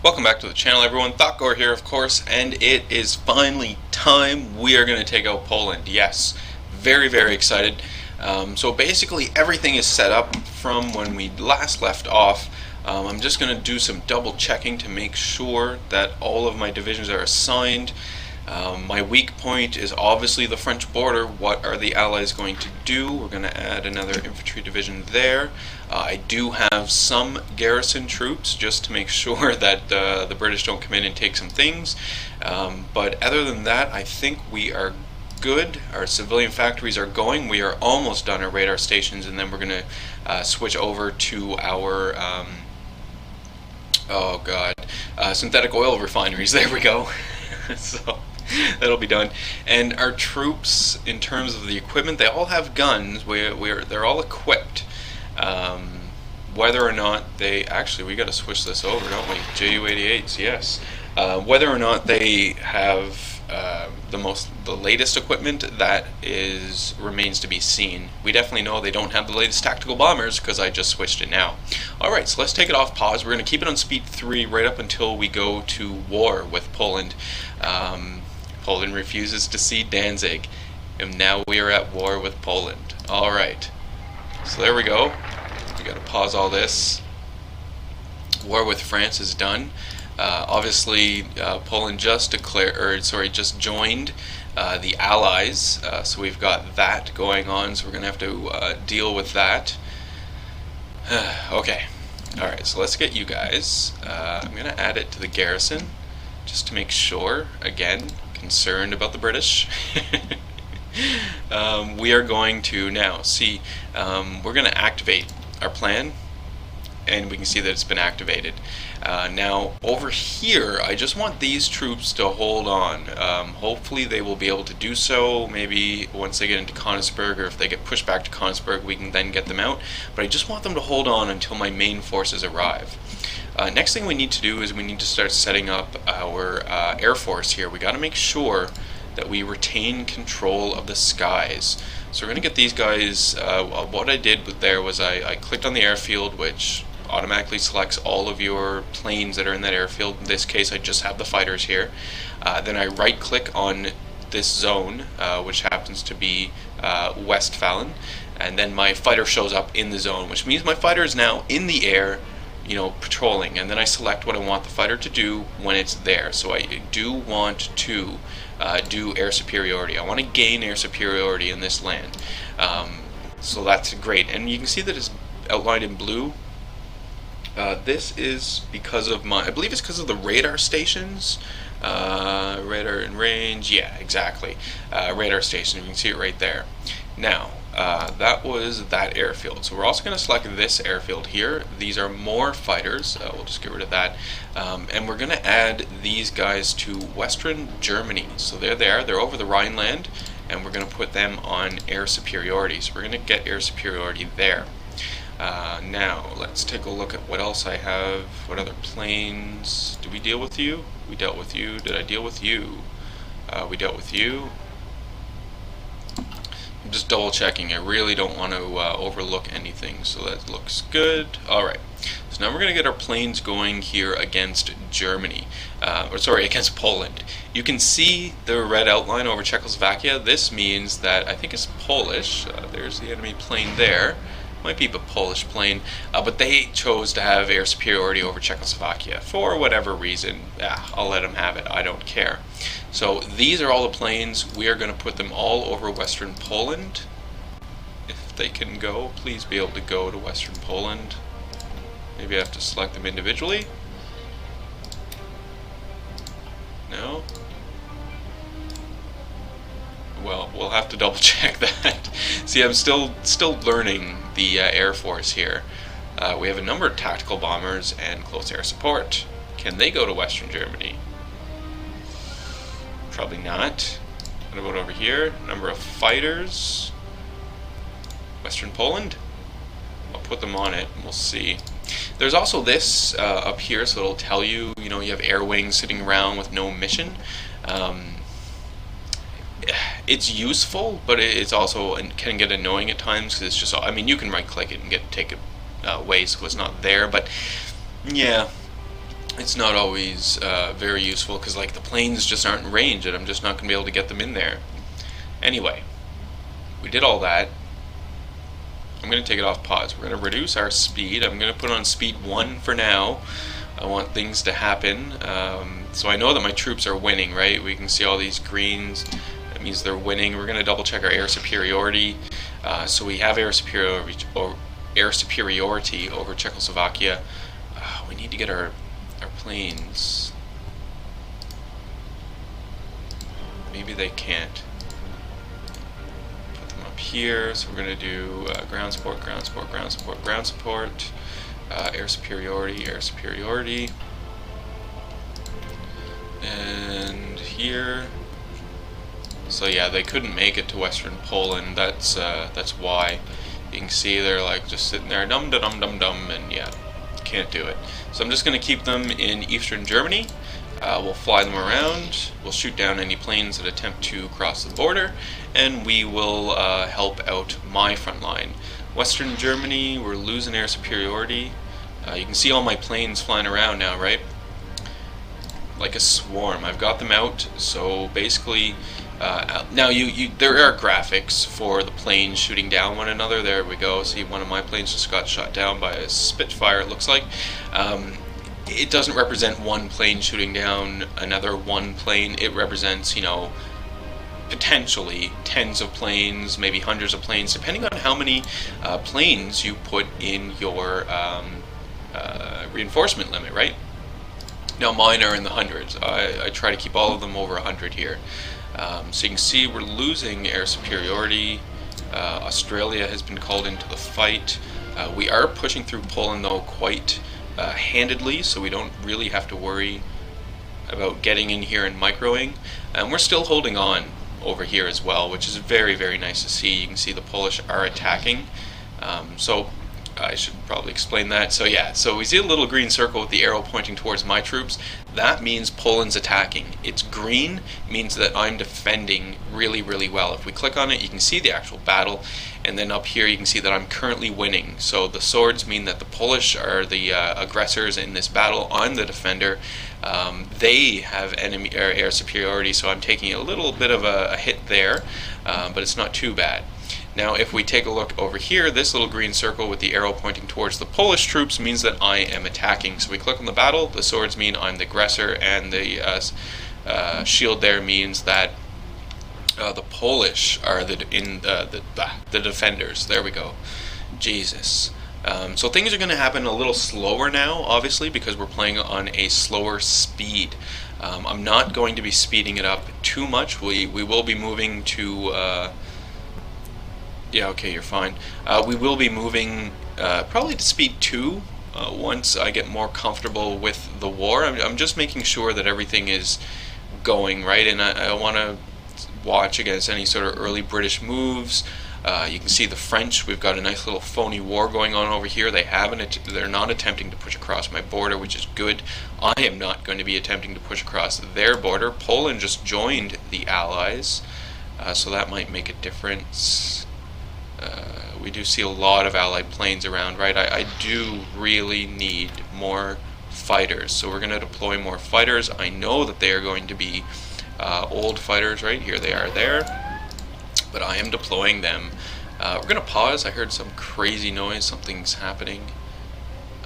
Welcome back to the channel, everyone. ThoughtGore here, of course, and it is finally time. We are going to take out Poland. Yes, very, very excited. So basically, everything is set up from when we last left off. I'm just going to do some double checking to make sure that all of my divisions are assigned. My weak point is obviously the French border. What are the Allies going to do? We're going to add another infantry division there. I do have some garrison troops just to make sure that the British don't come in and take some things. But other than that, I think we are good. Our civilian factories are going. We are almost done our radar stations, and then we're going to switch over to our synthetic oil refineries. There we go. So that'll be done. And our troops, in terms of the equipment, they all have guns. They're all equipped. Whether or not they actually, we got to switch this over, don't we? Ju-88s, yes. Whether or not they have the latest equipment, that remains to be seen. We definitely know they don't have the latest tactical bombers because I just switched it now. All right, so let's take it off pause. We're going to keep it on speed 3 right up until we go to war with Poland. Poland refuses to cede Danzig, and now we are at war with Poland. All right, so there we go. We got to pause all this. War with France is done. Obviously, Poland just joined the Allies, so we've got that going on. So we're gonna have to deal with that. Okay, all right. So let's get you guys. I'm gonna add it to the garrison, just to make sure. Again, concerned about the British. We are going to now see. We're gonna activate our plan, and we can see that it's been activated. Now over here, I just want these troops to hold on. Hopefully they will be able to do so. Maybe once they get into Königsberg, or if they get pushed back to Königsberg, we can then get them out. But I just want them to hold on until my main forces arrive. Next thing we need to do is we need to start setting up our Air Force here. We got to make sure that we retain control of the skies. So we're going to get these guys. What I did there was I clicked on the airfield, which automatically selects all of your planes that are in that airfield. In this case, I just have the fighters here. Then I right click on this zone, which happens to be Westfalen, and then my fighter shows up in the zone, which means my fighter is now in the air, patrolling. And then I select what I want the fighter to do when it's there. So I do want to do air superiority. I want to gain air superiority in this land. So that's great. And you can see that it's outlined in blue. This is because of I believe it's because of the radar stations. Radar in range, yeah, exactly. Radar station, you can see it right there. Now, that was that airfield. So we're also going to select this airfield here. These are more fighters. We'll just get rid of that. And we're going to add these guys to Western Germany. So there they are. They're over the Rhineland, and we're going to put them on air superiority. So we're going to get air superiority there. Now, let's take a look at what else I have. What other planes? Did we deal with you? We dealt with you. Did I deal with you? We dealt with you. I'm just double checking. I really don't want to overlook anything, so that looks good. Alright, so now we're going to get our planes going here against Germany. Against Poland. You can see the red outline over Czechoslovakia. This means that I think it's Polish. There's the enemy plane there. Might be a Polish plane, but they chose to have air superiority over Czechoslovakia for whatever reason. I'll let them have it. I don't care. So these are all the planes. We are going to put them all over Western Poland. If they can go, please be able to go to Western Poland. Maybe I have to select them individually. No? Well, we'll have to double check that. See, I'm still learning the Air Force here. We have a number of tactical bombers and close air support. Can they go to Western Germany? Probably not. What about over here? Number of fighters. Western Poland? I'll put them on it and we'll see. There's also this up here, so it'll tell you, you have air wings sitting around with no mission. It's useful, but it's also can get annoying at times because it's just, you can right click it and take it away so it's not there, but yeah, it's not always very useful because like the planes just aren't in range and I'm just not going to be able to get them in there. Anyway, we did all that. I'm going to take it off pause. We're going to reduce our speed. I'm going to put on speed 1 for now. I want things to happen. So I know that my troops are winning, right? We can see all these greens. That means they're winning. We're going to double check our air superiority. So we have air superiority over Czechoslovakia. We need to get our planes. Maybe they can't. Put them up here. So we're going to do ground support, ground support, ground support, ground support. Air superiority, air superiority. And here. So yeah, they couldn't make it to Western Poland. That's why. You can see they're like just sitting there, dum dum dum dum, and yeah, can't do it. So I'm just going to keep them in Eastern Germany. We'll fly them around. We'll shoot down any planes that attempt to cross the border, and we will help out my front line. Western Germany, we're losing air superiority. You can see all my planes flying around now, right? Like a swarm. I've got them out. So basically, now there are graphics for the planes shooting down one another. There we go. See, one of my planes just got shot down by a Spitfire, it looks like. It doesn't represent one plane shooting down another one plane. It represents, you know, potentially tens of planes, maybe hundreds of planes, depending on how many planes you put in your reinforcement limit, right? Now mine are in the hundreds. I try to keep all of them over 100 here. So you can see we're losing air superiority. Australia has been called into the fight. We are pushing through Poland though quite handedly, so we don't really have to worry about getting in here and microing. And we're still holding on over here as well, which is very, very nice to see. You can see the Polish are attacking. So I should probably explain that. So yeah, so we see a little green circle with the arrow pointing towards my troops. That means Poland's attacking. It's green means that I'm defending really, really well. If we click on it, you can see the actual battle, and then up here you can see that I'm currently winning. So the swords mean that the Polish are the aggressors in this battle. I'm the defender. They have enemy air superiority, so I'm taking a little bit of a hit there, but it's not too bad. Now if we take a look over here, this little green circle with the arrow pointing towards the Polish troops means that I am attacking. So we click on the battle, the swords mean I'm the aggressor, and the shield there means that the Polish are the defenders. There we go. Jesus. So things are going to happen a little slower now, obviously, because we're playing on a slower speed. I'm not going to be speeding it up too much. We will be moving to... yeah, okay, you're fine. We will be moving probably to speed 2 once I get more comfortable with the war. I'm just making sure that everything is going right, and I want to watch against any sort of early British moves. You can see the French. We've got a nice little phony war going on over here. They're not attempting to push across my border, which is good. I am not going to be attempting to push across their border. Poland just joined the Allies, so that might make a difference. We do see a lot of Allied planes around, right? I do really need more fighters, so we're going to deploy more fighters. I know that they are going to be old fighters, right? Here they are there, but I am deploying them. We're going to pause. I heard some crazy noise. Something's happening.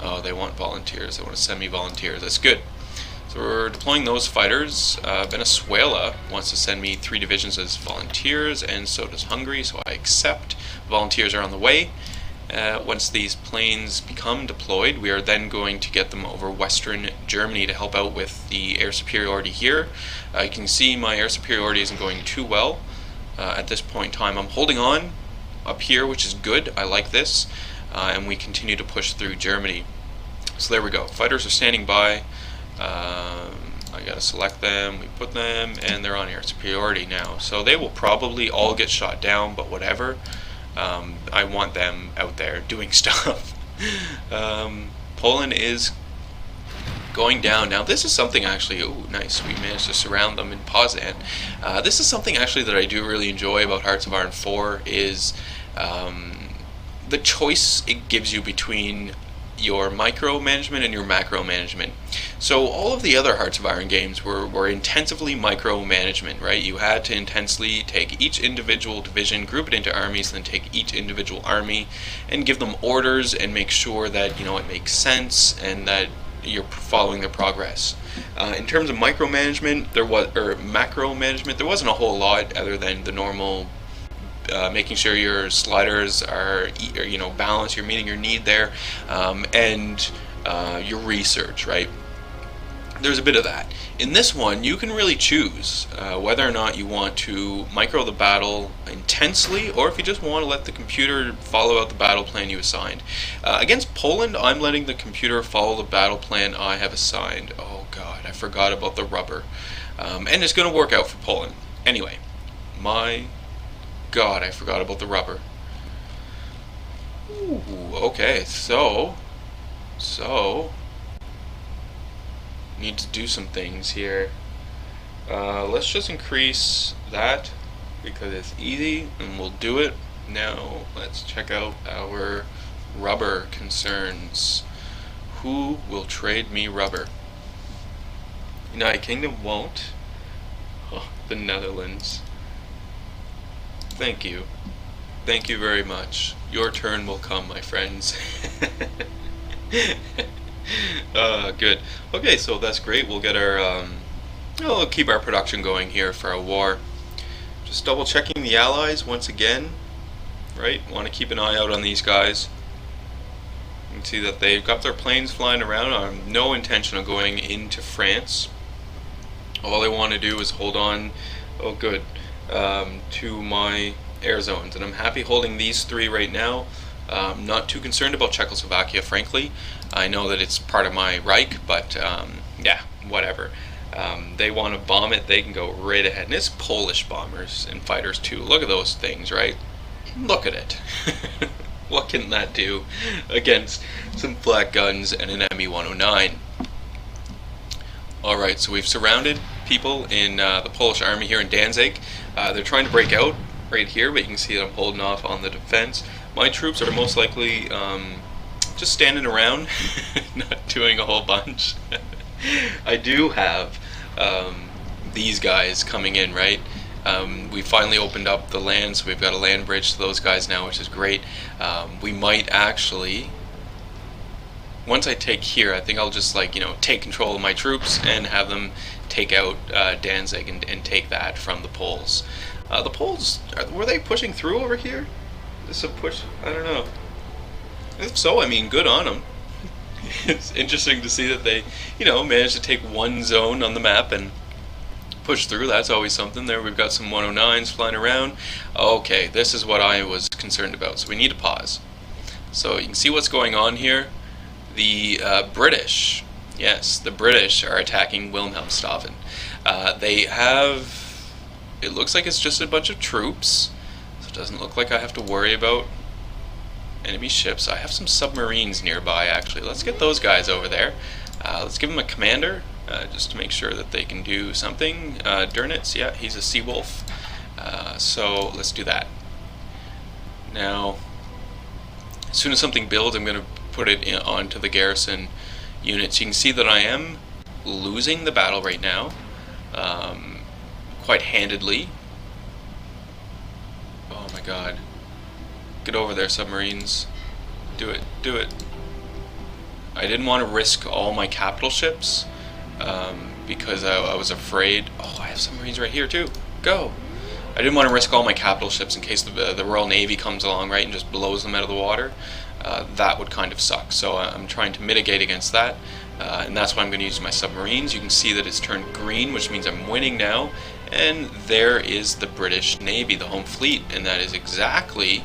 Oh, they want volunteers. They want to send me volunteers. That's good. So we're deploying those fighters. Venezuela wants to send me 3 divisions as volunteers, and so does Hungary, so I accept. Volunteers are on the way. Once these planes become deployed, we are then going to get them over Western Germany to help out with the air superiority here. You can see my air superiority isn't going too well at this point in time. I'm holding on up here, which is good. I like this. And we continue to push through Germany. So there we go. Fighters are standing by. I gotta select them, we put them, and they're on air superiority now. So they will probably all get shot down, but whatever. I want them out there doing stuff. Poland is going down. Now this is something actually, oh nice, we managed to surround them in Poznan. This is something actually that I do really enjoy about Hearts of Iron 4 is the choice it gives you between your micromanagement and your macromanagement. So all of the other Hearts of Iron games were intensively micromanagement, right? You had to intensely take each individual division, group it into armies, then take each individual army and give them orders and make sure that, you know, it makes sense and that you're following their progress. In terms of micromanagement, macromanagement, there wasn't a whole lot other than the normal making sure your sliders are, you know, balanced, you're meeting your need there, and your research, right? There's a bit of that. In this one, you can really choose whether or not you want to micro the battle intensely, or if you just want to let the computer follow out the battle plan you assigned. Against Poland, I'm letting the computer follow the battle plan I have assigned. Oh god, I forgot about the rubber. And it's going to work out for Poland. Anyway, my god, I forgot about the rubber. Ooh, okay, so need to do some things here. Let's just increase that because it's easy and we'll do it. Now let's check out our rubber concerns. Who will trade me rubber? United Kingdom won't. Oh, the Netherlands. Thank you. Thank you very much. Your turn will come, my friends. Good. Okay, so that's great. We'll get our, we'll keep our production going here for a war. Just double checking the allies once again, right? Want to keep an eye out on these guys. You can see that they've got their planes flying around. I have no intention of going into France. All I want to do is hold on, oh good, to my air zones, and I'm happy holding these three right now. Not too concerned about Czechoslovakia, frankly. I know that it's part of my Reich, but yeah, whatever. They want to bomb it, they can go right ahead. And it's Polish bombers and fighters too. Look at those things, right? Look at it. What can that do against some flak guns and an ME-109? Alright, so we've surrounded people in the Polish army here in Danzig. They're trying to break out right here, but you can see that I'm holding off on the defense. My troops are most likely just standing around, not doing a whole bunch. I do have these guys coming in, right? We finally opened up the land, so we've got a land bridge to those guys now, which is great. We might actually, once I take here, I think I'll just, like, you know, take control of my troops and have them take out Danzig and take that from the Poles. The Poles, were they pushing through over here? This a push? I don't know. If so, I mean, good on them. It's interesting to see that they, you know, managed to take one zone on the map and push through. That's always something. There we've got some 109s flying around. Okay, this is what I was concerned about. So we need to pause. So you can see what's going on here. The British, yes, the British are attacking Wilhelmshaven. They have, it looks like it's just a bunch of troops. So it doesn't look like I have to worry about enemy ships. I have some submarines nearby, actually. Let's get those guys over there. Let's give them a commander, just to make sure that they can do something. Durnitz, yeah, he's a Seawolf. So let's do that. Now, as soon as something builds, I'm going to put it onto the garrison units. You can see that I am losing the battle right now, quite handedly. Oh my god. Get over there, submarines. Do it, do it. I didn't want to risk all my capital ships, because I was afraid. Oh, I have submarines right here too. Go! I didn't want to risk all my capital ships in case the Royal Navy comes along, right, and just blows them out of the water. That would kind of suck. So I'm trying to mitigate against that, and that's why I'm going to use my submarines. You can see that it's turned green, which means I'm winning now. And there is the British Navy, the home fleet, and that is exactly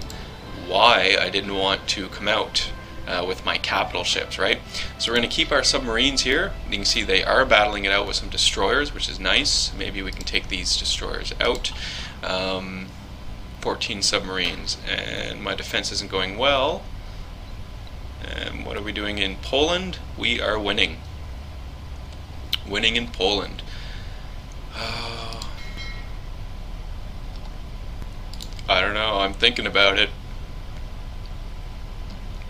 why I didn't want to come out with my capital ships, right? So we're going to keep our submarines here. You can see they are battling it out with some destroyers, which is nice. Maybe we can take these destroyers out. 14 submarines, and my defense isn't going well. And what are we doing in Poland? We are winning. Winning in Poland. I don't know, I'm thinking about it.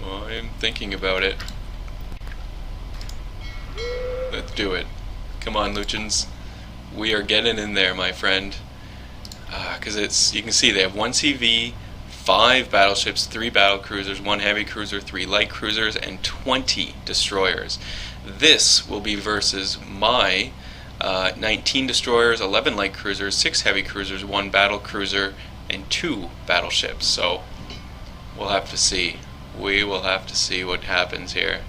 I'm thinking about it. do it. Come on, Luchans. We are getting in there, my friend. Because you can see they have 1 CV, 5 battleships, 3 battle cruisers, 1 heavy cruiser, 3 light cruisers, and 20 destroyers. This will be versus my 19 destroyers, 11 light cruisers, 6 heavy cruisers, 1 battle cruiser, and 2 battleships. So we'll have to see. We will have to see what happens here.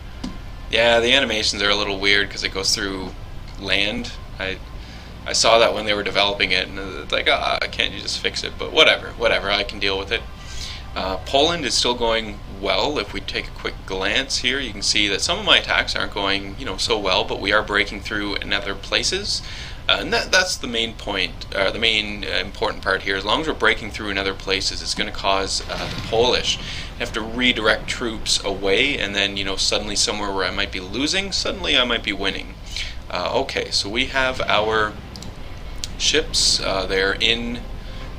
Yeah, the animations are a little weird because it goes through land. I saw that when they were developing it, and it's like, can't you just fix it? But whatever, I can deal with it. Poland is still going well. If we take a quick glance here, you can see that some of my attacks aren't going, so well, but we are breaking through in other places. And that's the main point, the main important part here. As long as we're breaking through in other places, it's going to cause the Polish have to redirect troops away, and then, suddenly somewhere where I might be losing, suddenly I might be winning. Okay, so we have our ships. They're in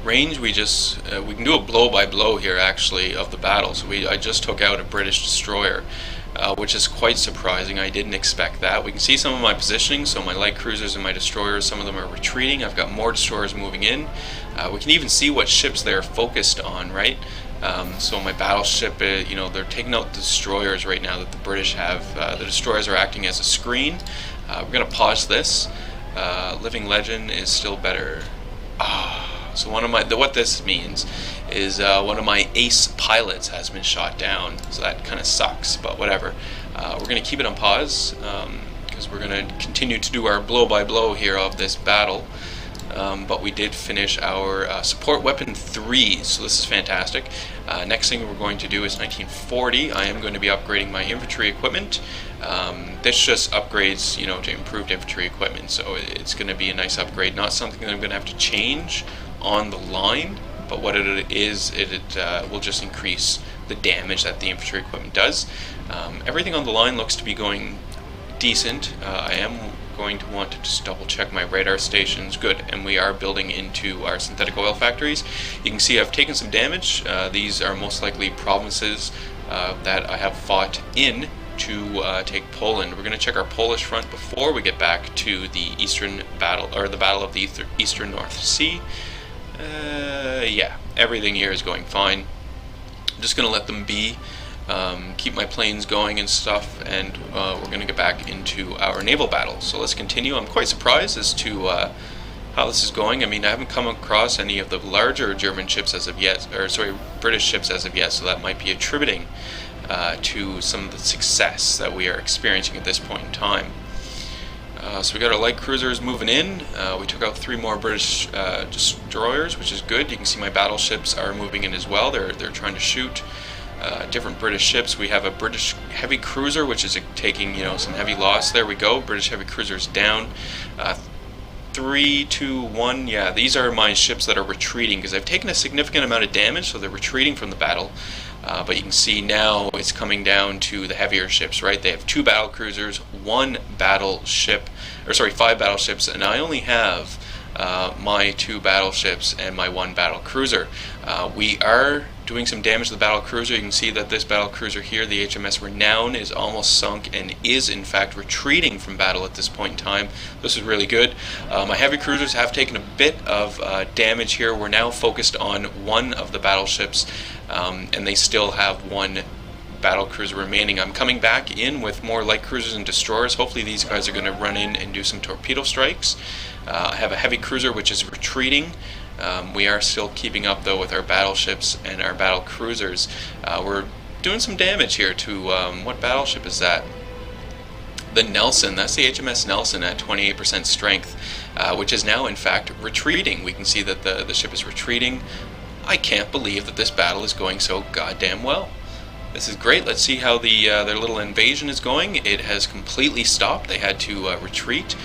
range. We can do a blow by blow here actually of the battle. So I just took out a British destroyer, which is quite surprising. I didn't expect that. We can see some of my positioning. So my light cruisers and my destroyers, some of them are retreating. I've got more destroyers moving in. We can even see what ships they're focused on, right? So my battleship, they're taking out the destroyers right now that the British have. The destroyers are acting as a screen. We're going to pause this. Living Legend is still better. So what this means is one of my ace pilots has been shot down. So that kind of sucks, but whatever. We're going to keep it on pause because we're going to continue to do our blow by blow here of this battle. But we did finish our support weapon 3, so this is fantastic. Next thing we're going to do is 1940. I am going to be upgrading my infantry equipment. This just upgrades, to improved infantry equipment, so it's going to be a nice upgrade. Not something that I'm going to have to change on the line, but what it is, it will just increase the damage that the infantry equipment does. Everything on the line looks to be going decent. I am going to want to just double check my radar stations. Good, and we are building into our synthetic oil factories. You can see I've taken some damage. These are most likely provinces that I have fought in to take Poland. We're going to check our Polish front before we get back to the Eastern battle, or the Battle of the Eastern North Sea. Yeah, everything here is going fine. I'm just going to let them be. Keep my planes going and stuff, and we're going to get back into our naval battle. So let's continue. I'm quite surprised as to how this is going. I mean, I haven't come across any of the larger German ships as of yet, or sorry, British ships as of yet, so that might be attributing to some of the success that we are experiencing at this point in time. So we got our light cruisers moving in. We took out 3 more British destroyers, which is good. You can see my battleships are moving in as well. They're trying to shoot different British ships. We have a British heavy cruiser, which is taking some heavy loss. There we go. British heavy cruisers down. 3, 2, 1. Yeah, these are my ships that are retreating because I've taken a significant amount of damage, so they're retreating from the battle. But you can see now it's coming down to the heavier ships, right? They have 2 battle cruisers, 1 battleship, or sorry, 5 battleships, and I only have my 2 battleships and my 1 battle cruiser. We are doing some damage to the battle cruiser. You can see that this battle cruiser here, the HMS Renown, is almost sunk and is in fact retreating from battle at this point in time. This is really good. My heavy cruisers have taken a bit of damage here. We're now focused on 1 of the battleships, and they still have 1 battle cruiser remaining. I'm coming back in with more light cruisers and destroyers. Hopefully these guys are going to run in and do some torpedo strikes. I have a heavy cruiser which is retreating. We are still keeping up though with our battleships and our battle cruisers. We're doing some damage here to, what battleship is that? The Nelson. That's the HMS Nelson at 28% strength, which is now in fact retreating. We can see that the ship is retreating. I can't believe that this battle is going so goddamn well. This is great. Let's see how their little invasion is going. It has completely stopped. They had to retreat.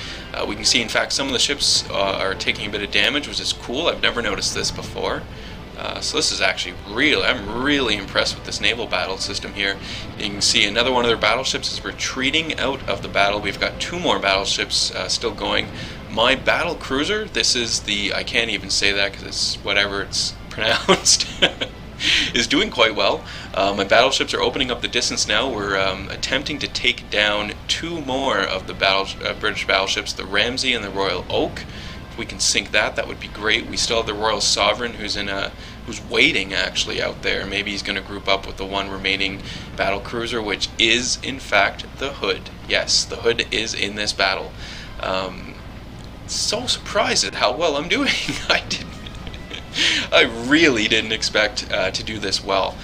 We can see, in fact, some of the ships are taking a bit of damage, which is cool. I've never noticed this before. So this is actually I'm really impressed with this naval battle system here. You can see another one of their battleships is retreating out of the battle. We've got 2 more battleships still going. My battle cruiser, this is the, I can't even say that because it's whatever it's pronounced. is doing quite well. My battleships are opening up the distance now. We're attempting to take down two more of the British battleships, the Ramsey and the Royal Oak. If we can sink that, that would be great. We still have the Royal Sovereign, who's waiting actually out there. Maybe he's going to group up with the one remaining battle cruiser, which is in fact the Hood. Yes, the Hood is in this battle. So surprised at how well I'm doing. I really didn't expect to do this well.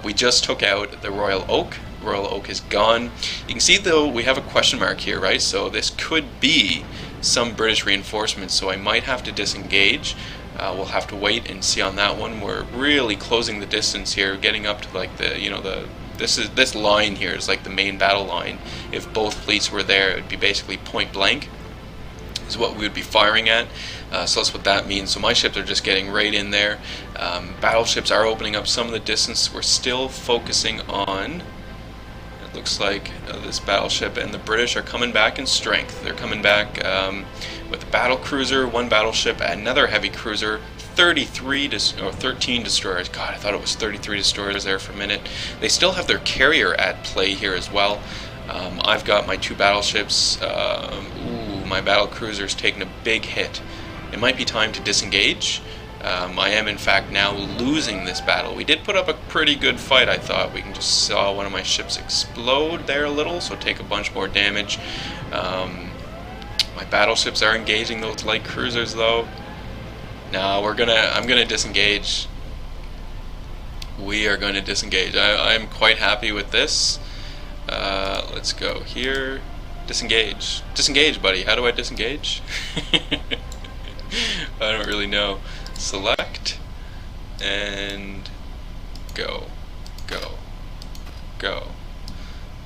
We just took out the Royal Oak. Royal Oak is gone. You can see though we have a question mark here, right? So this could be some British reinforcements, so I might have to disengage. We'll have to wait and see on that one. We're really closing the distance here, getting up to like this line here is like the main battle line. If both fleets were there, it would be basically point blank is what we would be firing at. So that's what that means. So my ships are just getting right in there. Battleships are opening up some of the distance. We're still focusing on, it looks like, this battleship, and the British are coming back in strength. They're coming back with a battle cruiser, one battleship, another heavy cruiser, 13 destroyers. God, I thought it was 33 destroyers there for a minute. They still have their carrier at play here as well. I've got my two battleships. My battle cruiser's taken a big hit. It might be time to disengage. I am in fact now losing this battle. We did put up a pretty good fight, I thought. We can just saw one of my ships explode there a little, so take a bunch more damage. My battleships are engaging those light cruisers though. No, I'm gonna disengage. We are going to disengage. I'm quite happy with this. Let's go here. Disengage. Disengage, buddy. How do I disengage? I don't really know. Select and go. Go.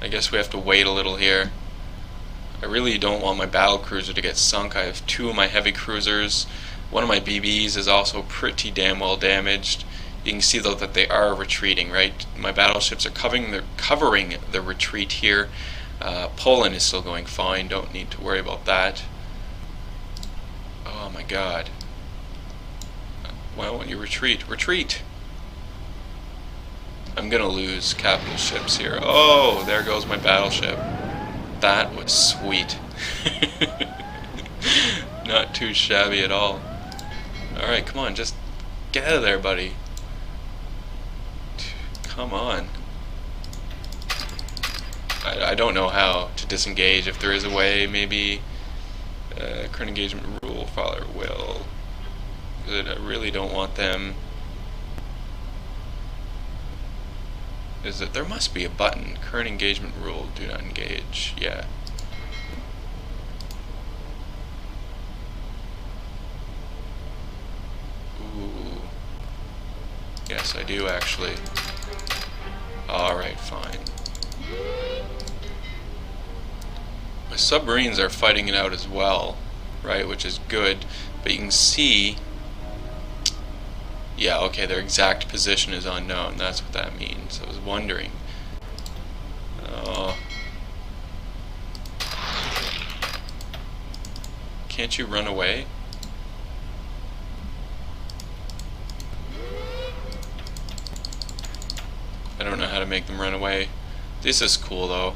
I guess we have to wait a little here. I really don't want my battle cruiser to get sunk. I have two of my heavy cruisers. One of my BBs is also pretty damn well damaged. You can see though that they are retreating, right? My battleships are covering the retreat here. Poland is still going fine, don't need to worry about that. Oh my god. Why won't you retreat? Retreat! I'm gonna lose capital ships here. Oh, there goes my battleship. That was sweet. Not too shabby at all. Alright, come on, just get out of there, buddy. Come on. I don't know how to disengage. If there is a way, maybe current engagement rule, father will. I really don't want them. Is it? There must be a button. Current engagement rule, do not engage. Yeah. Ooh. Yes, I do actually. Alright, fine. My submarines are fighting it out as well, right, which is good, but you can see, yeah, okay, their exact position is unknown. That's what that means. I was wondering. Can't you run away? I don't know how to make them run away. This is cool though.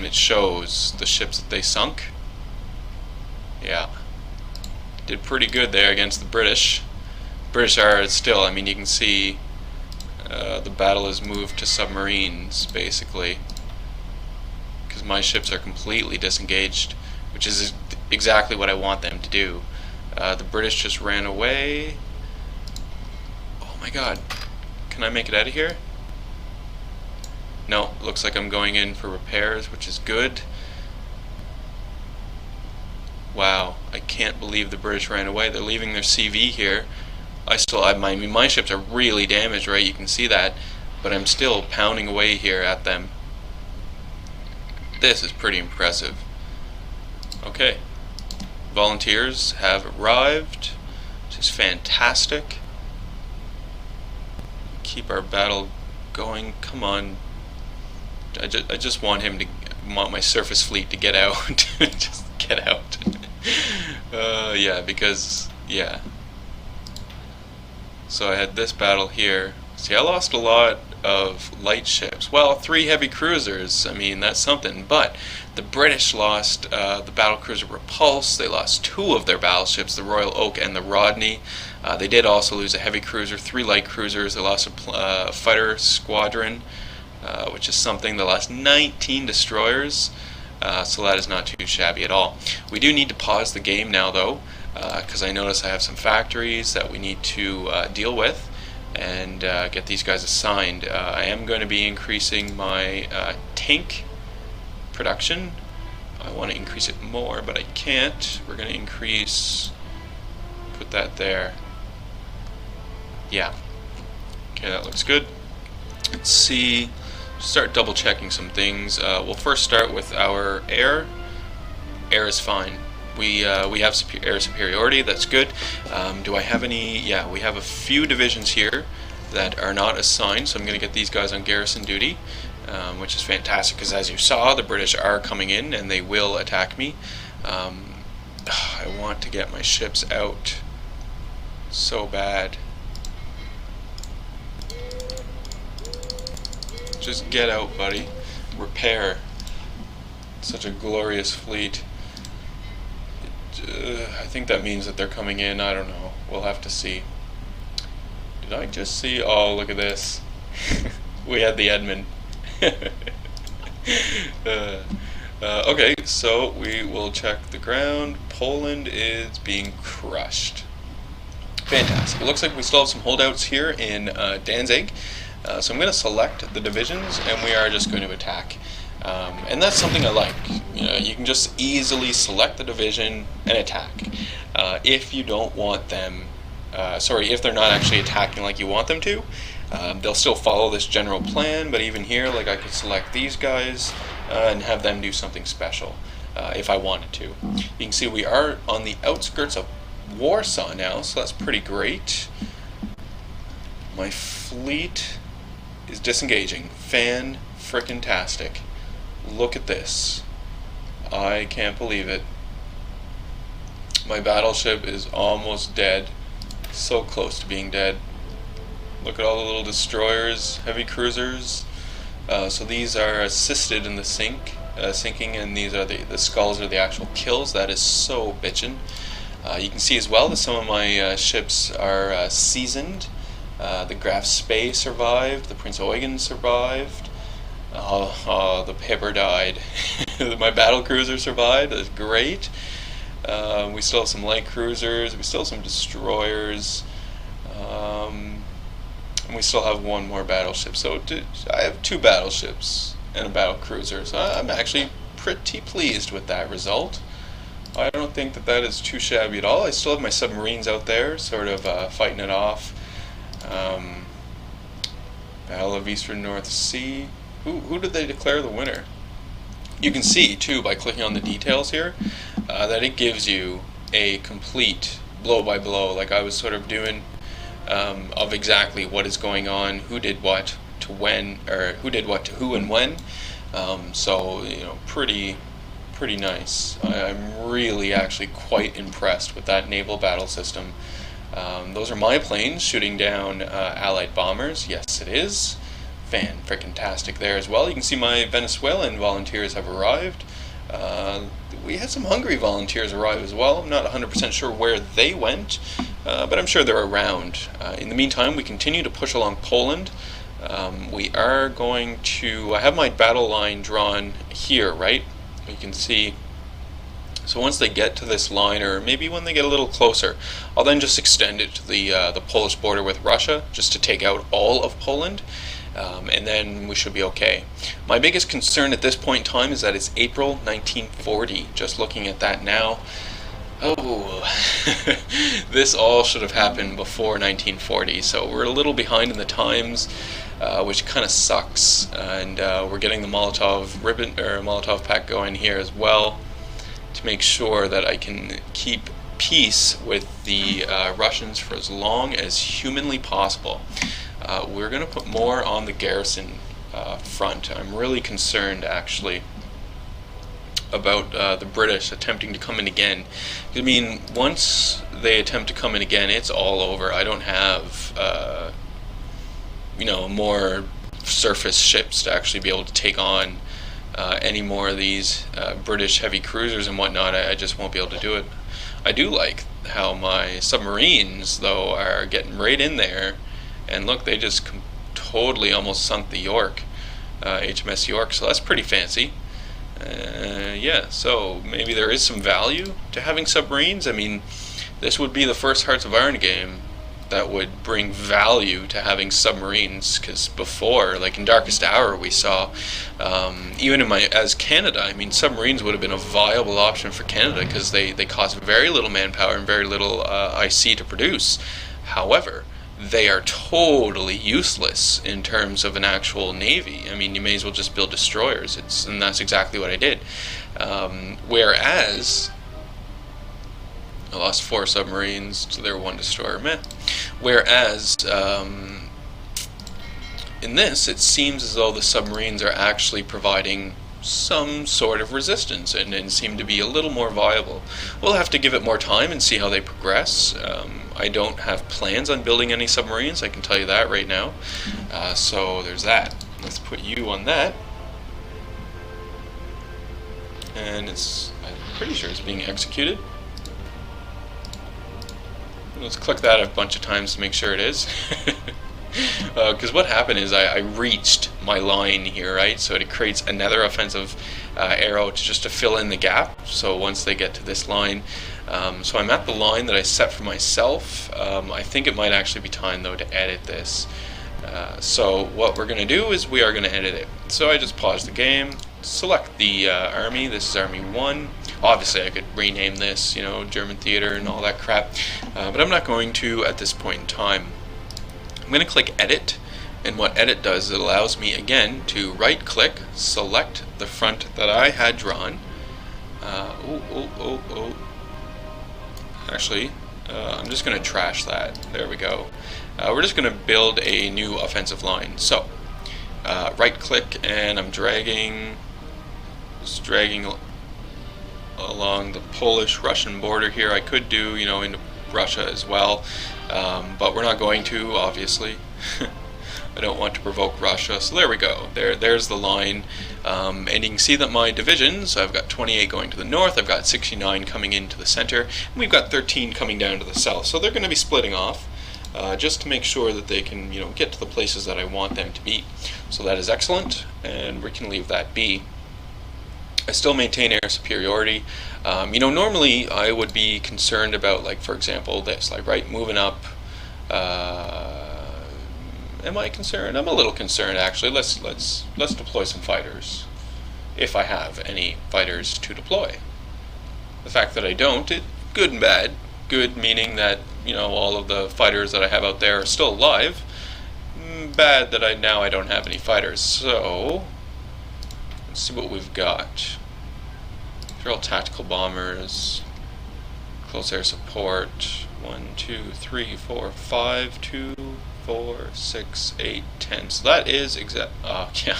It shows the ships that they sunk. Yeah. Did pretty good there against the British. British are still, I mean, you can see the battle has moved to submarines basically, because my ships are completely disengaged, which is exactly what I want them to do. The British just ran away. Oh my god. Can I make it out of here? No, looks like I'm going in for repairs, which is good. Wow, I can't believe the British ran away. They're leaving their CV here. I still have my ships are really damaged, right? You can see that, but I'm still pounding away here at them. This is pretty impressive. Okay, volunteers have arrived, which is fantastic. Keep our battle going. Come on. I just want my surface fleet to get out. Just get out. Yeah, because, yeah. So I had this battle here. See, I lost a lot of light ships. Well, 3 heavy cruisers, I mean, that's something. But the British lost the battlecruiser Repulse. They lost 2 of their battleships, the Royal Oak and the Rodney. They did also lose a heavy cruiser, 3 light cruisers. They lost a fighter squadron, which is something. They lost 19 destroyers. So that is not too shabby at all. We do need to pause the game now, though, because I notice I have some factories that we need to deal with and get these guys assigned. I am going to be increasing my tank production. I want to increase it more, but I can't. We're going to increase, put that there. Yeah. Okay, that looks good. Let's see. Start double checking some things. We'll first start with our air. Air is fine. We have air superiority. That's good. Do I have any? Yeah, we have a few divisions here that are not assigned, so I'm going to get these guys on garrison duty, which is fantastic because, as you saw, the British are coming in and they will attack me. I want to get my ships out so bad. Just get out, buddy. Repair. Such a glorious fleet. I think that means that they're coming in. I don't know. We'll have to see. Did I just see? Oh, look at this. We had the Edmund. Okay, so we will check the ground. Poland is being crushed. Fantastic. It looks like we still have some holdouts here in Danzig. So I'm going to select the divisions, and we are just going to attack. And that's something I like. You can just easily select the division and attack. If you don't want them, if they're not actually attacking like you want them to, they'll still follow this general plan. But even here, like, I could select these guys and have them do something special if I wanted to. You can see we are on the outskirts of Warsaw now, so that's pretty great. My fleet is disengaging. Fan-frickin-tastic. Look at this. I can't believe it. My battleship is almost dead. So close to being dead. Look at all the little destroyers, heavy cruisers. So these are assisted in the sinking, and these are the skulls are the actual kills. That is so bitchin'. You can see as well that some of my ships are seasoned. The Graf Spee survived. The Prince Eugen survived. The Pipper died. My battle cruiser survived. That's great. We still have some light cruisers. We still have some destroyers. And we still have 1 more battleship. So I have 2 battleships and a battle cruiser. So I'm actually pretty pleased with that result. I don't think that that is too shabby at all. I still have my submarines out there, sort of fighting it off. Battle of Eastern North Sea. Who did they declare the winner? You can see, too, by clicking on the details here, that it gives you a complete blow-by-blow, like I was sort of doing, of exactly what is going on, who did what to when, or who did what to who and when. So, pretty nice. I'm really actually quite impressed with that naval battle system. Those are my planes shooting down Allied bombers. Yes, it is. Fan-frickin-tastic there as well. You can see my Venezuelan volunteers have arrived. We had some Hungary volunteers arrive as well. I'm not 100% sure where they went, but I'm sure they're around. In the meantime, we continue to push along Poland. We are going to... I have my battle line drawn here, right? You can see... So once they get to this line, or maybe when they get a little closer, I'll then just extend it to the Polish border with Russia, just to take out all of Poland, and then we should be okay. My biggest concern at this point in time is that it's April 1940. Just looking at that now, oh, this all should have happened before 1940, so we're a little behind in the times, which kind of sucks, and we're getting the Molotov pact going here as well, to make sure that I can keep peace with the Russians for as long as humanly possible. We're going to put more on the garrison front. I'm really concerned, actually, about the British attempting to come in again. I mean, once they attempt to come in again, it's all over. I don't have, more surface ships to actually be able to take on any more of these British heavy cruisers and whatnot. I just won't be able to do it. I do like how my submarines, though, are getting right in there, and look, they just totally almost sunk the York, HMS York, so that's pretty fancy. Yeah, so maybe there is some value to having submarines. I mean, this would be the first Hearts of Iron game that would bring value to having submarines, because before, like in Darkest Hour, we saw, even as Canada, I mean, submarines would have been a viable option for Canada because they cost very little manpower and very little IC to produce. However, they are totally useless in terms of an actual navy. I mean, you may as well just build destroyers. And that's exactly what I did. Whereas I lost 4 submarines to their 1 destroyer. Meh. Whereas in this, it seems as though the submarines are actually providing some sort of resistance and seem to be a little more viable. We'll have to give it more time and see how they progress. I don't have plans on building any submarines, I can tell you that right now. So there's that. Let's put you on that. And I'm pretty sure it's being executed. Let's click that a bunch of times to make sure it is. Because what happened is I reached my line here, right? So it creates another offensive arrow just to fill in the gap. So once they get to this line, so I'm at the line that I set for myself. I think it might actually be time though to edit this. So what we're going to do is we are going to edit it. So I just pause the game, select the army. This is Army 1. Obviously I could rename this, German Theater and all that crap, but I'm not going to at this point in time. I'm going to click Edit, and what Edit does, it allows me again to right click, select the front that I had drawn. Actually, I'm just going to trash that. There we go. We're just going to build a new offensive line. So, right click, and I'm just dragging along the Polish-Russian border here. I could do, into Russia as well, but we're not going to, obviously. I don't want to provoke Russia. So there we go. There's the line. And you can see that my divisions, I've got 28 going to the north, I've got 69 coming into the center, and we've got 13 coming down to the south. So they're going to be splitting off just to make sure that they can, get to the places that I want them to be. So that is excellent, and we can leave that be. I still maintain air superiority. Normally I would be concerned about, like, for example, this, like, right, moving up. Am I concerned? I'm a little concerned, actually. Let's deploy some fighters, if I have any fighters to deploy. The fact that I don't, good and bad. Good meaning that all of the fighters that I have out there are still alive. Bad that I don't have any fighters. So let's see what we've got. They're all tactical bombers, close air support. 1, 2, 3, 4, 5, 2, 4, 6, 8, 10. So that is exact. Oh yeah.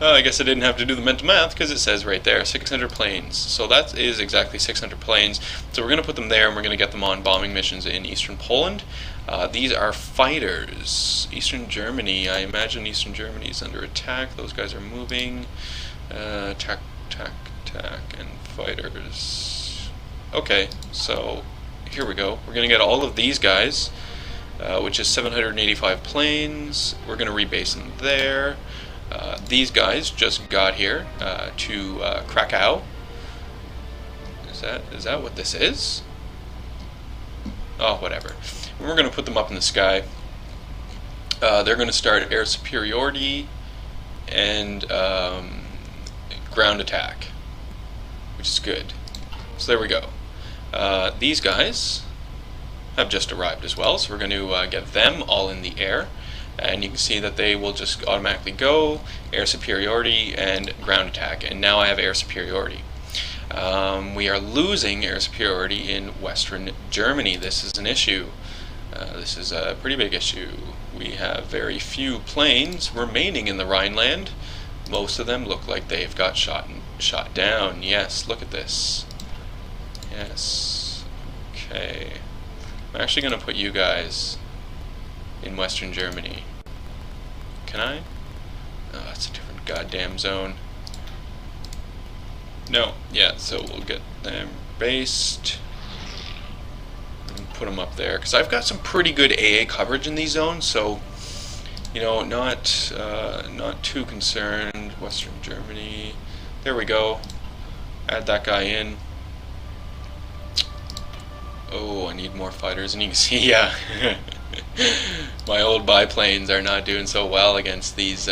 I guess I didn't have to do the mental math because it says right there 600 planes. So that is exactly 600 planes. So we're going to put them there, and we're going to get them on bombing missions in eastern Poland. These are fighters. Eastern Germany. I imagine Eastern Germany is under attack. Those guys are moving. Attack, and fighters. Okay, so here we go. We're going to get all of these guys, which is 785 planes. We're going to rebase them there. These guys just got here to Krakow. Is that what this is? Oh, whatever. And we're going to put them up in the sky. They're going to start air superiority and ground attack, which is good. So there we go. These guys have just arrived as well, so we're going to get them all in the air, and you can see that they will just automatically go air superiority and ground attack, and now I have air superiority. We are losing air superiority in Western Germany. This is an issue. This is a pretty big issue. We have very few planes remaining in the Rhineland. Most of them look like they've got shot Shot down. Yes, look at this. Yes. Okay. I'm actually going to put you guys in Western Germany. Can I? Oh, it's a different goddamn zone. No. Yeah, so we'll get them based. And put them up there. Because I've got some pretty good AA coverage in these zones, so, you know, not too concerned. Western Germany. There we go. Add that guy in. Oh, I need more fighters, and you can see, yeah, my old biplanes are not doing so well against these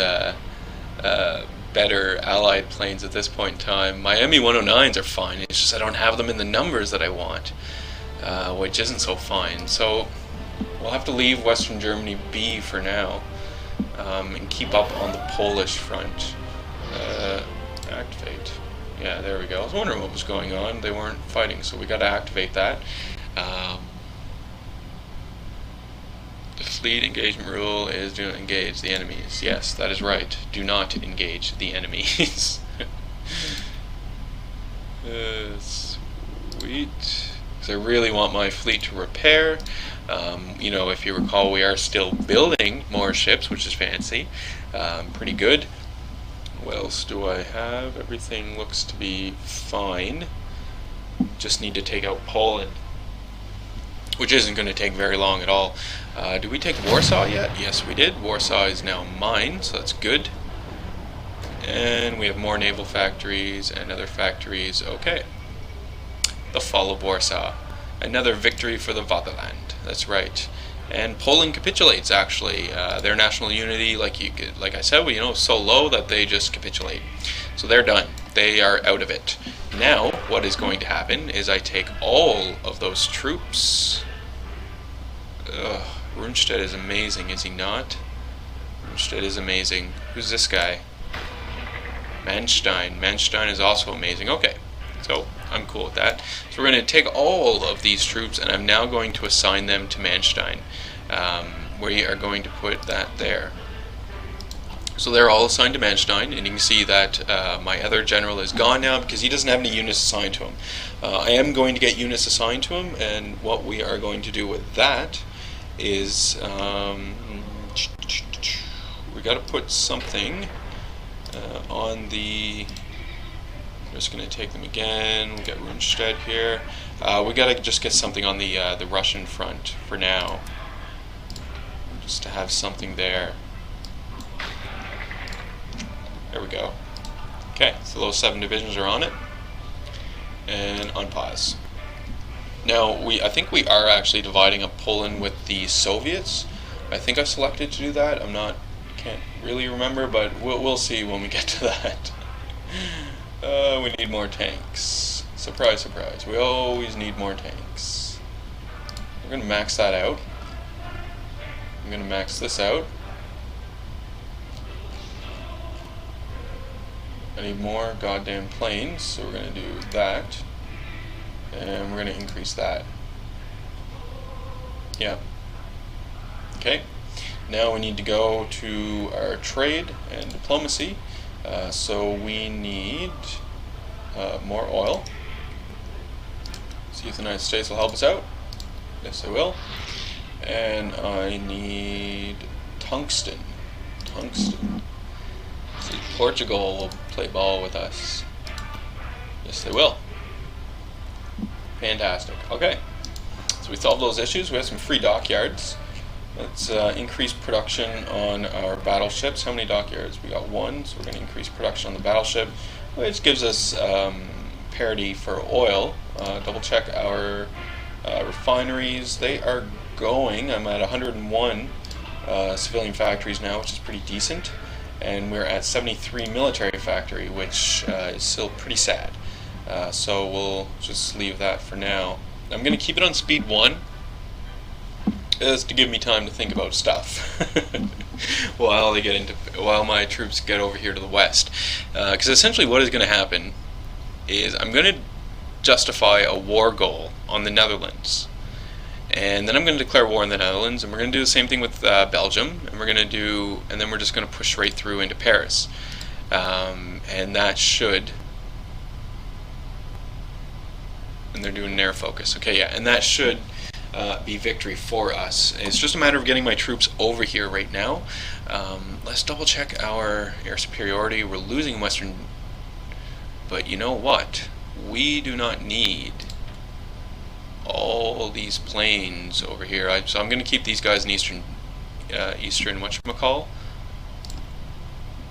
better allied planes at this point in time. My ME-109s are fine, it's just I don't have them in the numbers that I want, which isn't so fine. So we'll have to leave Western Germany be for now, and keep up on the Polish front. Activate. Yeah, there we go. I was wondering what was going on. They weren't fighting, so we got to activate that. The fleet engagement rule is do not engage the enemies. Yes, that is right. Do not engage the enemies. Sweet. Because I really want my fleet to repair. You know, if you recall, we are still building more ships, which is fancy. Pretty good. What else do I have? Everything looks to be fine. Just need to take out Poland, which isn't going to take very long at all. Did we take Warsaw yet? Yes, we did. Warsaw is now mine, so that's good. And we have more naval factories and other factories. Okay. The fall of Warsaw. Another victory for the Vaterland. That's right. And Poland capitulates, actually. Their national unity, like I said, so low that they just capitulate. So they're done. They are out of it. Now, what is going to happen is I take all of those troops. Ugh, Rundstedt is amazing, is he not? Rundstedt is amazing. Who's this guy? Manstein. Manstein is also amazing. Okay, so I'm cool with that. So we're going to take all of these troops, and I'm now going to assign them to Manstein. We are going to put that there. So they're all assigned to Manstein, and you can see that my other general is gone now because he doesn't have any units assigned to him. I am going to get units assigned to him, and what we are going to do with that is we got to put something on the. I'm just going to take them again. We got Rundstedt here. We got to just get something on the Russian front for now, just to have something there. There we go. Okay, so those 7 divisions are on it, and unpause. Now I think we are actually dividing up Poland with the Soviets. I think I selected to do that. Can't really remember, but we'll see when we get to that. We need more tanks. Surprise, surprise. We always need more tanks. We're gonna max that out. I'm gonna max this out. I need more goddamn planes, so we're going to do that, and we're going to increase that. Yeah. Okay. Now we need to go to our trade and diplomacy. So we need more oil. See if the United States will help us out. Yes, they will. And I need tungsten. Tungsten. See, Portugal will play ball with us. Yes, they will. Fantastic. Okay. So we solved those issues. We have some free dockyards. Let's increase production on our battleships. How many dockyards? We got 1, so we're going to increase production on the battleship, which gives us parity for oil. Double check our refineries. They are going. I'm at 101 civilian factories now, which is pretty decent. And we're at 73 military factory, which is still pretty sad. So we'll just leave that for now. I'm going to keep it on speed 1. Is to give me time to think about stuff while my troops get over here to the west. Because essentially what is going to happen is I'm going to justify a war goal on the Netherlands. And then I'm going to declare war on the Netherlands, and we're going to do the same thing with Belgium, and then we're just going to push right through into Paris. And that should And they're doing an air focus. Okay, yeah, and that should be victory for us. It's just a matter of getting my troops over here right now. Let's double check our air superiority. We're losing Western, but you know what? We do not need all these planes over here. So I'm going to keep these guys in eastern whatchamacall.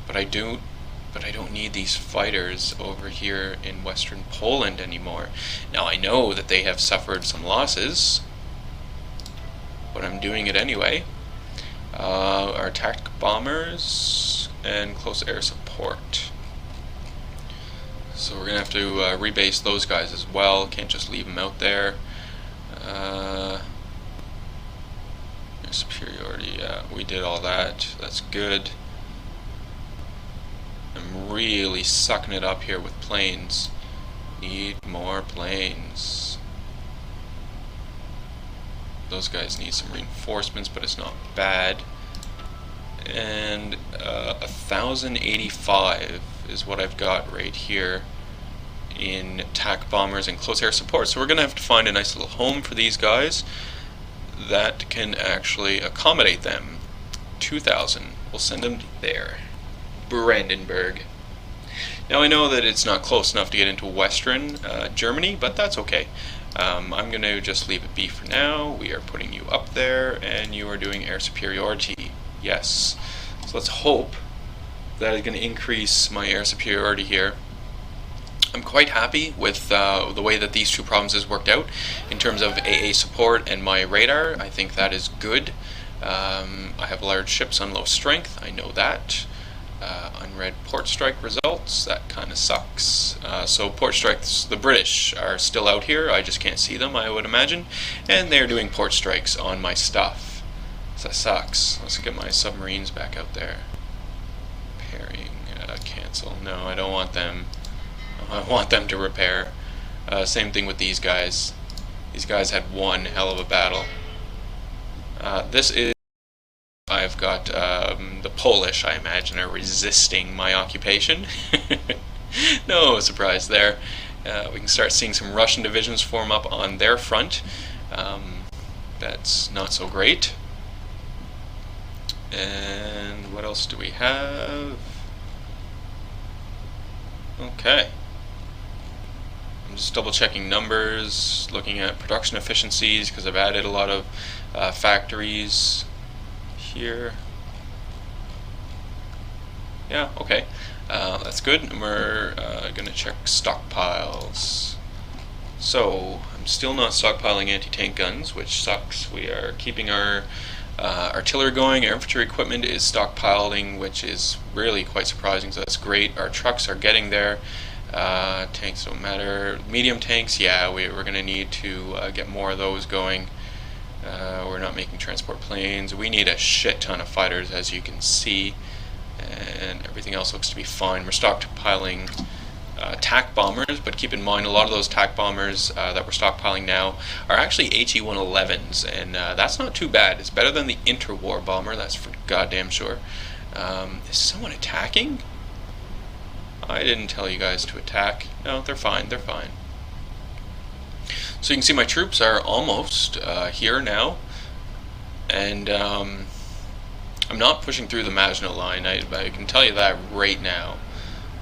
But I don't need these fighters over here in Western Poland anymore. Now I know that they have suffered some losses, but I'm doing it anyway. Our attack bombers and close air support. So we're gonna have to rebase those guys as well. Can't just leave them out there. Air superiority, yeah, we did all that. That's good. I'm really sucking it up here with planes. Need more planes. Those guys need some reinforcements, but it's not bad. And 1,085 is what I've got right here in attack bombers and close air support. So we're going to have to find a nice little home for these guys that can actually accommodate them. 2,000. We'll send them there. Brandenburg. Now I know that it's not close enough to get into Western Germany, but that's okay. I'm going to just leave it be for now. We are putting you up there, and you are doing air superiority. Yes. So let's hope that is going to increase my air superiority here. I'm quite happy with the way that these two provinces worked out in terms of AA support and my radar. I think that is good. I have large ships on low strength. I know that. Unread port strike results, that kind of sucks. So port strikes, the British are still out here, I just can't see them, I would imagine, and they're doing port strikes on my stuff. So that sucks. Let's get my submarines back out there. Repairing, cancel. No, I don't want them. I want them to repair. Same thing with these guys. These guys had one hell of a battle. This is I've got the Polish, I imagine, are resisting my occupation. No surprise there. We can start seeing some Russian divisions form up on their front. That's not so great. And what else do we have? Okay. I'm just double checking numbers, looking at production efficiencies, because I've added a lot of factories here. Yeah, okay. That's good. And we're going to check stockpiles. So, I'm still not stockpiling anti-tank guns, which sucks. We are keeping our artillery going. Our infantry equipment is stockpiling, which is really quite surprising, so that's great. Our trucks are getting there. Tanks don't matter. Medium tanks, yeah, we're going to need to get more of those going. We're not making transport planes. We need a shit ton of fighters, as you can see, and everything else looks to be fine. We're stockpiling attack bombers, but keep in mind a lot of those attack bombers that we're stockpiling now are actually HE-111s, and that's not too bad. It's better than the interwar bomber, that's for goddamn sure. Is someone attacking? I didn't tell you guys to attack. No, they're fine, they're fine. So you can see my troops are almost here now, and I'm not pushing through the Maginot Line. I can tell you that right now.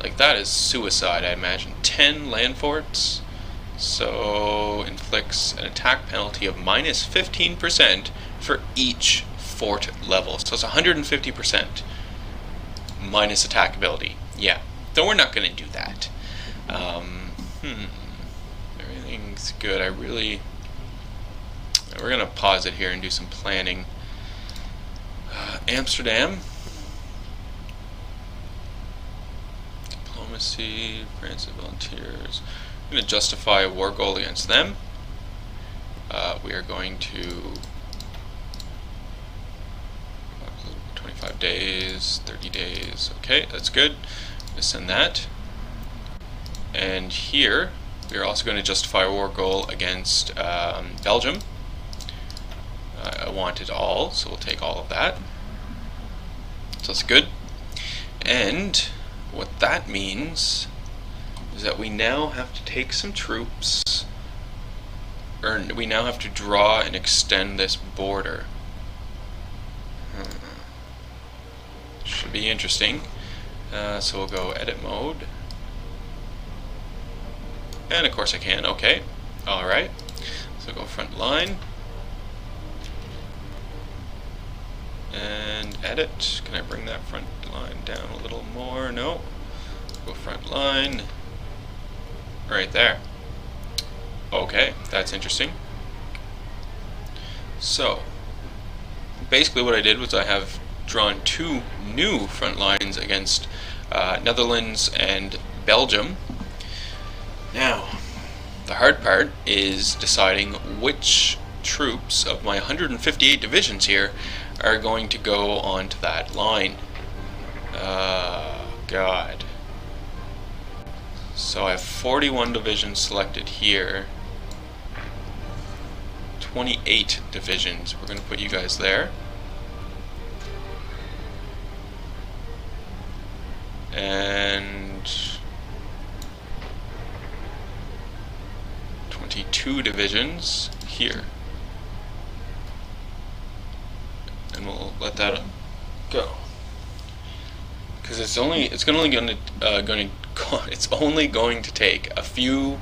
Like, that is suicide, I imagine. 10 land forts, so inflicts an attack penalty of minus 15% for each fort level. So it's 150% minus attack ability. Yeah, so we're not going to do that. Everything's good. We're going to pause it here and do some planning. Amsterdam. Diplomacy, France and volunteers. I'm going to justify a war goal against them. We are going to 25 days, 30 days. Okay, that's good. I'm going to send that. And here, we are also going to justify a war goal against Belgium. I want it all, so we'll take all of that. So that's good. And what that means is that we now have to take some troops or we now have to draw and extend this border. Should be interesting. So we'll go edit mode. And of course I can, okay. Alright. So go front line. And edit. Can I bring that front line down a little more? No. Go front line. Right there. Okay, that's interesting. So, basically what I did was I have drawn two new front lines against Netherlands and Belgium. Now, the hard part is deciding which troops of my 158 divisions here are going to go onto that line. God. So I have 41 divisions selected here. 28 divisions. We're going to put you guys there. And 22 divisions here. And we'll let that go. Because it's only going to take a few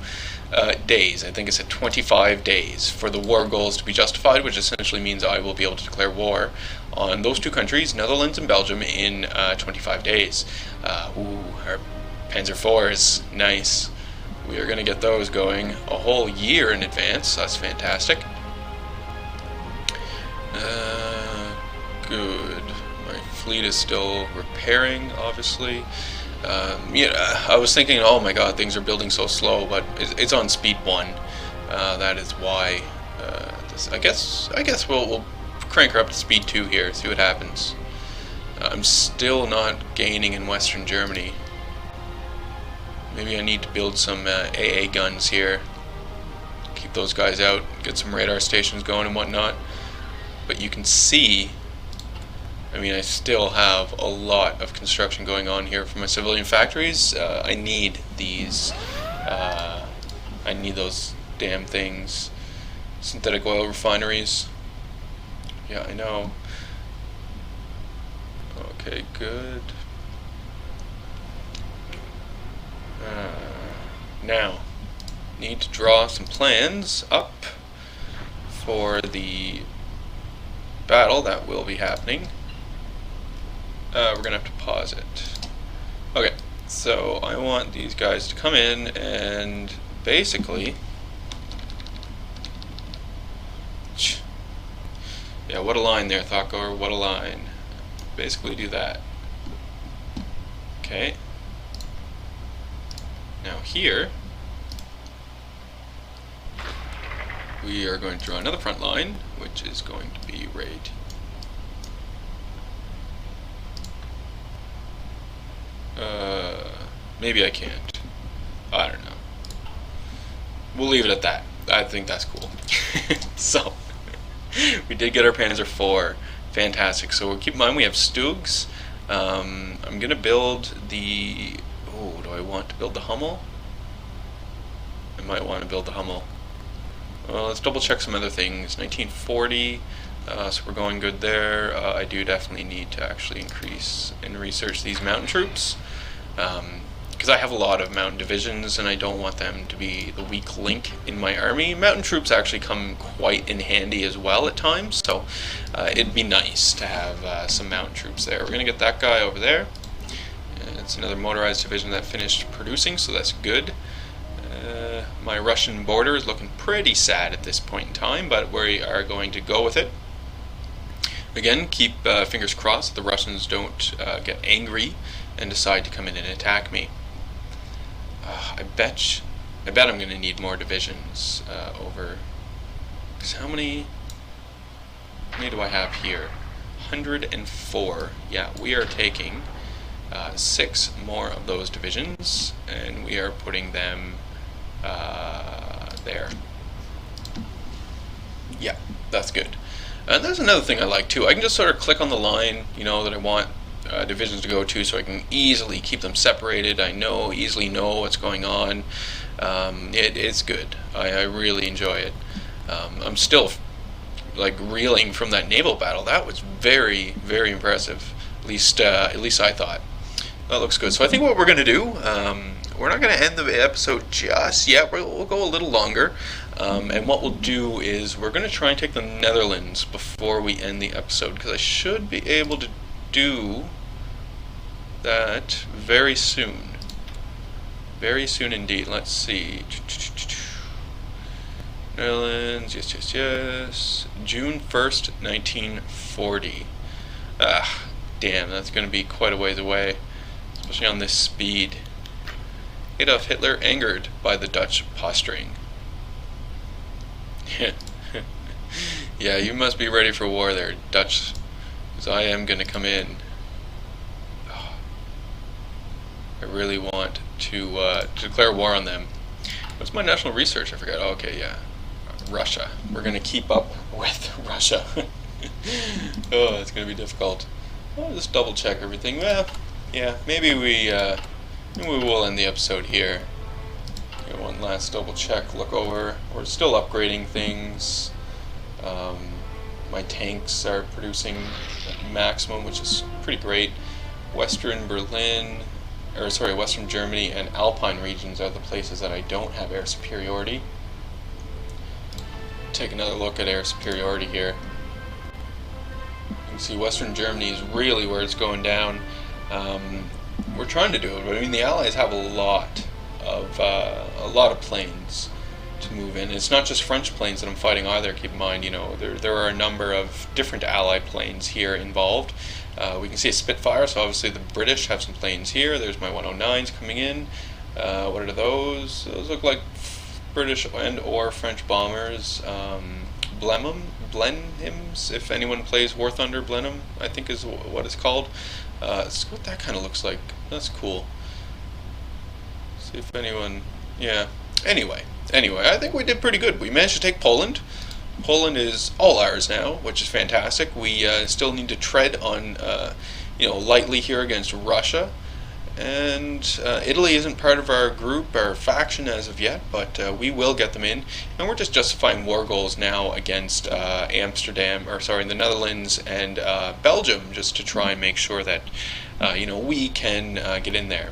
days. I think it's at 25 days for the war goals to be justified, which essentially means I will be able to declare war on those two countries, Netherlands and Belgium, in 25 days. Our Panzer IVs, nice. We are going to get those going a whole year in advance. That's fantastic. Good. My fleet is still repairing, obviously. I was thinking, oh my god, things are building so slow, but it's on speed 1. That is why. I guess we'll crank her up to speed 2 here, see what happens. I'm still not gaining in Western Germany. Maybe I need to build some AA guns here. Keep those guys out, get some radar stations going and whatnot. But you can see, I mean, I still have a lot of construction going on here for my civilian factories. I need these. I need those damn things. Synthetic oil refineries. Yeah, I know. Okay, good. Now, need to draw some plans up for the battle that will be happening. We're gonna have to pause it. Okay, so I want these guys to come in and basically, yeah, what a line there, Thakor, what a line. Basically do that. Okay. Now here, we are going to draw another front line, which is going to be right. Maybe I can't. I don't know. We'll leave it at that. I think that's cool. So, we did get our Panzer IV. Fantastic. So keep in mind we have Stugs. I'm going to build the... Oh, do I want to build the Hummel? I might want to build the Hummel. Well, let's double check some other things. 1940, so we're going good there. I do definitely need to actually increase and research these mountain troops. Because I have a lot of mountain divisions and I don't want them to be the weak link in my army. Mountain troops actually come quite in handy as well at times, so it'd be nice to have some mountain troops there. We're going to get that guy over there. It's another motorized division that finished producing, so that's good. My Russian border is looking pretty sad at this point in time, but we are going to go with it. Again, keep fingers crossed the Russians don't get angry and decide to come in and attack me. I bet I'm going to need more divisions over. Because how many do I have here? 104. Yeah, we are taking 6 more of those divisions, and we are putting them there. Yeah, that's good. And there's another thing I like too. I can just sort of click on the line, that I want divisions to go to, so I can easily keep them separated. I easily know what's going on. It's good. I really enjoy it. I'm still like reeling from that naval battle. That was very, very impressive. At least I thought. That looks good. So I think what we're going to do, we're not going to end the episode just yet. We'll go a little longer. And what we'll do is we're going to try and take the Netherlands before we end the episode, because I should be able to do that very soon. Very soon indeed. Let's see. Netherlands, yes. June 1st, 1940. Damn, that's going to be quite a ways away, especially on this speed. Adolf Hitler angered by the Dutch posturing. Yeah, you must be ready for war there, Dutch, because I am going to come in. I really want to declare war on them. What's my national research? I forgot. Oh, okay, yeah. Russia. We're going to keep up with Russia. Oh, that's going to be difficult. I'll just double check everything. Well, yeah, maybe we will end the episode here. One last double check, look over. We're still upgrading things. My tanks are producing maximum, which is pretty great. Western Germany and Alpine regions are the places that I don't have air superiority. Take another look at air superiority here. You can see Western Germany is really where it's going down. We're trying to do it, but I mean the Allies have a lot of planes to move in. It's not just French planes that I'm fighting either. Keep in mind, there are a number of different Allied planes here involved. We can see a Spitfire, so obviously the British have some planes here. There's my 109s coming in. What are those? Those look like British and or French bombers. Blenheims, if anyone plays War Thunder, Blenheim, I think is what it's called. Let's see what that kind of looks like. That's cool. See if anyone, yeah. Anyway, I think we did pretty good. We managed to take Poland. Poland is all ours now, which is fantastic. We still need to tread on, lightly here against Russia. And Italy isn't part of our group, our faction as of yet, but we will get them in. And we're just justifying war goals now against the Netherlands and Belgium, just to try and make sure that, we can get in there.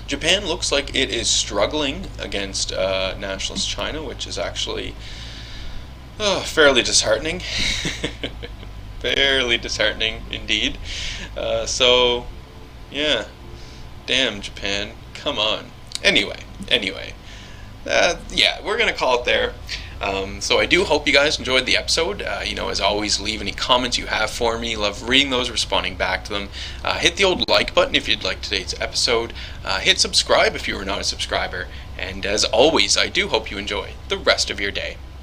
Japan looks like it is struggling against nationalist China, which is actually fairly disheartening. Fairly disheartening indeed. Yeah. Damn, Japan. Come on. Anyway. We're going to call it there. So I do hope you guys enjoyed the episode. As always, leave any comments you have for me. Love reading those, responding back to them. Hit the old like button if you'd like today's episode. Hit subscribe if you are not a subscriber. And as always, I do hope you enjoy the rest of your day.